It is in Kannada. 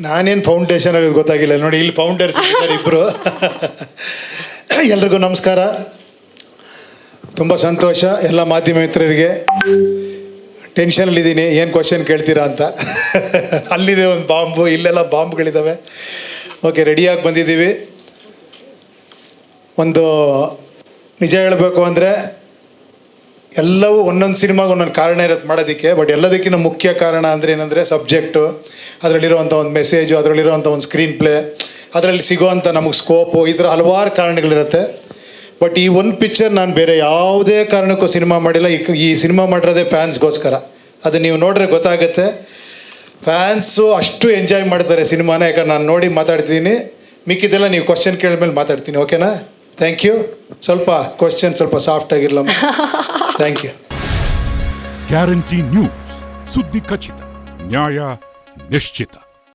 ನಾನೇನು ಫೌಂಡೇಶನ್ ಆಗೋದು ಗೊತ್ತಾಗಿಲ್ಲ ನೋಡಿ, ಇಲ್ಲಿ ಫೌಂಡರ್ಸ್ ಇದ್ದಾರೆ ಇಬ್ಬರು. ಎಲ್ರಿಗೂ ನಮಸ್ಕಾರ. ತುಂಬ ಸಂತೋಷ ಎಲ್ಲ ಮಾಧ್ಯಮ ಮಿತ್ರರಿಗೆ. ಟೆನ್ಷನಲ್ಲಿದ್ದೀನಿ, ಏನು ಕ್ವಶನ್ ಕೇಳ್ತೀರಾ ಅಂತ. ಅಲ್ಲಿದೆ ಒಂದು ಬಾಂಬು, ಇಲ್ಲೆಲ್ಲ ಬಾಂಬ್ಗಳಿದ್ದಾವೆ. ಓಕೆ, ರೆಡಿಯಾಗಿ ಬಂದಿದ್ದೀವಿ. ಒಂದು ನಿಜ ಹೇಳಬೇಕು ಅಂದರೆ ಎಲ್ಲವೂ ಒಂದೊಂದು ಸಿನಿಮಾಗೆ ಒಂದೊಂದು ಕಾರಣ ಇರುತ್ತೆ ಮಾಡೋದಕ್ಕೆ. ಬಟ್ ಎಲ್ಲದಕ್ಕಿಂತ ಮುಖ್ಯ ಕಾರಣ ಅಂದರೆ ಏನಂದರೆ ಸಬ್ಜೆಕ್ಟು, ಅದರಲ್ಲಿರುವಂಥ ಒಂದು ಮೆಸೇಜು, ಅದರಲ್ಲಿರುವಂಥ ಒಂದು ಸ್ಕ್ರೀನ್ ಪ್ಲೇ, ಅದರಲ್ಲಿ ಸಿಗೋವಂಥ ನಮಗೆ ಸ್ಕೋಪು, ಈ ಥರ ಹಲವಾರು ಕಾರಣಗಳಿರುತ್ತೆ. ಬಟ್ ಈ ಒಂದು ಪಿಕ್ಚರ್ ನಾನು ಬೇರೆ ಯಾವುದೇ ಕಾರಣಕ್ಕೂ ಸಿನಿಮಾ ಮಾಡಿಲ್ಲ. ಈ ಸಿನಿಮಾ ಮಾಡಿರೋದೇ ಫ್ಯಾನ್ಸ್ಗೋಸ್ಕರ. ಅದು ನೀವು ನೋಡ್ರೆ ಗೊತ್ತಾಗುತ್ತೆ. ಫ್ಯಾನ್ಸು ಅಷ್ಟು ಎಂಜಾಯ್ ಮಾಡ್ತಾರೆ ಸಿನಿಮಾನ. ಯಾಕಂದ್ರೆ ನಾನು ನೋಡಿ ಮಾತಾಡ್ತೀನಿ, ಮಿಕ್ಕಿದ್ದೆಲ್ಲ ನೀವು ಕ್ವಶನ್ ಕೇಳಿದ್ಮೇಲೆ ಮಾತಾಡ್ತೀನಿ. ಓಕೆನಾ? Thank you. ಸ್ವಲ್ಪ ಕ್ವಶನ್ ಸ್ವಲ್ಪ ಸಾಫ್ಟ್ ಆಗಿರಲ್ಲ. Thank you. ಗ್ಯಾರಂಟಿ ನ್ಯೂಸ್, ಸುದ್ದಿ ಖಚಿತ, ನ್ಯಾಯ ನಿಶ್ಚಿತ.